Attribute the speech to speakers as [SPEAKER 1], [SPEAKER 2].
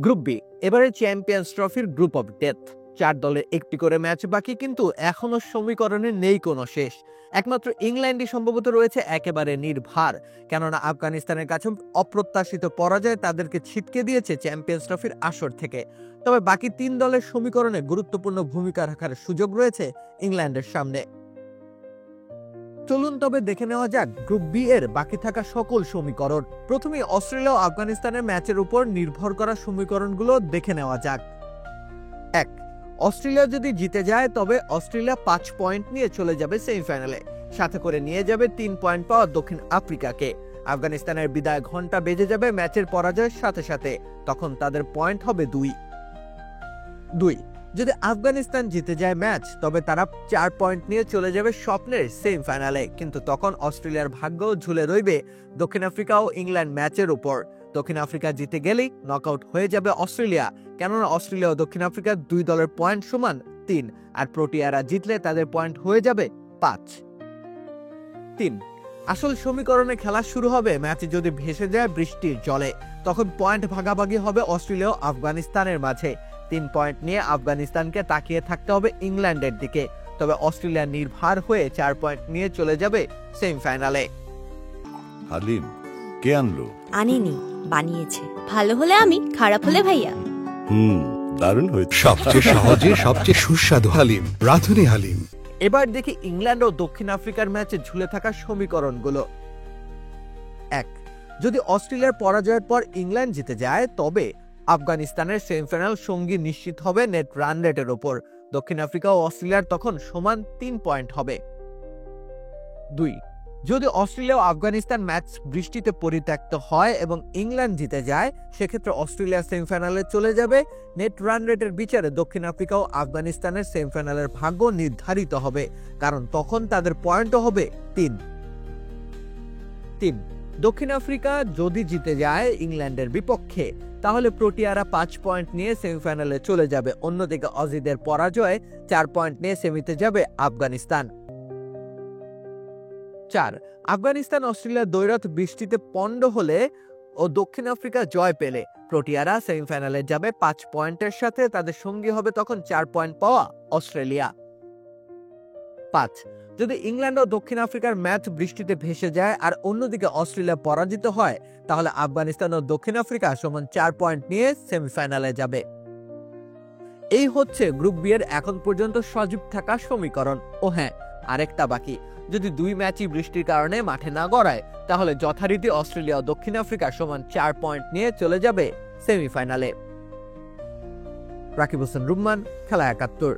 [SPEAKER 1] Group B এবারে champions ট্রফির group of death. 4 দলের একটি করে ম্যাচ বাকি, কিন্তু এখনো সমীকরণে নেই কোনো শেষ। একমাত্র ইংল্যান্ডই সম্ভবত রয়েছে একেবারে নির্ভার, কেননা আফগানিস্তানের কাছে অপ্রত্যাশিত পরাজয় তাদেরকে ছিটকে দিয়েছে চ্যাম্পিয়ন্স ট্রফির আসর থেকে। তবে বাকি 3 দলের সমীকরণে গুরুত্বপূর্ণ ভূমিকা রাখার সুযোগ রয়েছে ইংল্যান্ডের সামনে। চলুন তবে দেখে নেওয়া যাক গ্রুপ বি এর বাকি থাকা সকল সমীকরণ। প্রথমে অস্ট্রেলিয়া ও আফগানিস্তানের ম্যাচের উপর নির্ভর করা সমীকরণগুলো দেখে নেওয়া যাক। 1. অস্ট্রেলিয়া যদি জিতে যায় তবে অস্ট্রেলিয়া 5 পয়েন্ট নিয়ে চলে যাবে সেমিফাইনালে, সাথে করে নিয়ে যাবে 3 পয়েন্ট পাওয়া দক্ষিণ আফ্রিকাকে। আফগানিস্তানের বিদায় ঘন্টা বেজে যাবে ম্যাচের পরাজয়ের সাথে সাথে, তখন তাদের পয়েন্ট হবে 2। যদি আফগানিস্তান জিতে যায় ম্যাচ, তবে তারা 4 পয়েন্ট নিয়ে চলে যাবে স্বপ্নের সেমিফাইনালে, কিন্তু তখন অস্ট্রেলিয়ার ভাগ্য ঝুলে রইবে দক্ষিণ আফ্রিকা ও ইংল্যান্ড ম্যাচের উপর। দক্ষিণ আফ্রিকা জিতে গেলেই নকআউট হয়ে যাবে অস্ট্রেলিয়া, কেননা অস্ট্রেলিয়া ও দক্ষিণ আফ্রিকার 2 দলের পয়েন্ট সমান 3, আর প্রোটিয়ারা জিতলে তাদের পয়েন্ট হয়ে যাবে 5। 3. আসল সমীকরণে খেলা শুরু হবে ম্যাচে যদি ভেসে যায় বৃষ্টির জলে, তখন পয়েন্ট ভাগাভাগি হবে অস্ট্রেলিয়া ও আফগানিস্তানের মাঝে। 3 পয়েন্ট নিয়ে আফগানিস্তানকে তাকিয়ে থাকতে হবে ইংল্যান্ডের দিকে, তবে অস্ট্রেলিয়া নির্ভার হয়ে 4 পয়েন্ট নিয়ে চলে যাবে সেমিফাইনালে।
[SPEAKER 2] হালিম কে আনলো?
[SPEAKER 3] আনেনি, বানিয়েছে। ভালো হলে আমি, খারাপ হলে ভাইয়া।
[SPEAKER 2] দারুণ হয়েছে।
[SPEAKER 4] সবচেয়ে সহজে সবচেয়ে সুস্বাদু হালিম, রাঁধুনি হালিম।
[SPEAKER 1] এবার দেখি ইংল্যান্ড ও দক্ষিণ আফ্রিকার ম্যাচে ঝুলে থাকা সমীকরণগুলো। 1. যদি অস্ট্রেলিয়ার পরাজয়ের পর ইংল্যান্ড জিতে যায়, তবে আফগানিস্তানের সেমিফাইনাল সঙ্গী নিশ্চিত হবে নেট রান রেটের ওপর। দক্ষিণ আফ্রিকা ও অস্ট্রেলিয়ার তখন সমান 3 পয়েন্ট হবে। 2. যদি অস্ট্রেলিয়া ও আফগানিস্তান ম্যাচ বৃষ্টিতে পরিত্যক্ত হয় এবং ইংল্যান্ড জিতে যায়, সেক্ষেত্রে অস্ট্রেলিয়া সেমিফাইনালে চলে যাবে। নেট রান রেটের বিচারে দক্ষিণ আফ্রিকা ও আফগানিস্তানের সেমিফাইনালের ভাগ্য নির্ধারিত হবে, কারণ তখন তাদের পয়েন্টও হবে 3। দক্ষিণ আফ্রিকা যদি জিতে যায় ইংল্যান্ডের বিপক্ষে, তাহলে প্রোটিয়ারা 5 পয়েন্ট নিয়ে সেমিফাইনালে চলে যাবে। অন্যদিকে অজিদের পরাজয়ে 4 পয়েন্ট নিয়ে সেমিতে যাবে আফগানিস্তান। 4. আফগানিস্তান অস্ট্রেলিয়া দ্বৈরথ বৃষ্টিতে পণ্ড হলে ও দক্ষিণ আফ্রিকা জয় পেলে প্রোটিয়ারা সেমিফাইনালে যাবে 5 পয়েন্টের সাথে, তাদের সঙ্গী হবে তখন 4 পয়েন্ট পাওয়া অস্ট্রেলিয়া। 5. যদি ইংল্যান্ড ও দক্ষিণ আফ্রিকার ম্যাচ বৃষ্টিতে ভেসে যায় আর অন্যদিকে অস্ট্রেলিয়া পরাজিত হয়, তাহলে আফগানিস্তান ও দক্ষিণ আফ্রিকা সমান 4 পয়েন্ট নিয়ে সেমিফাইনালে যাবে। এই হচ্ছে গ্রুপ বি এর এখন পর্যন্ত সজীব থাকা সমীকরণ। ও হ্যাঁ, আরেকটা বাকি, যদি 2 ম্যাচই বৃষ্টির কারণে মাঠে না গড়ায়, তাহলে যথারীতি অস্ট্রেলিয়া ও দক্ষিণ আফ্রিকা সমান 4 পয়েন্ট নিয়ে চলে যাবে সেমিফাইনালে। রাকিব হোসেন রুম্মান, খেলা 71।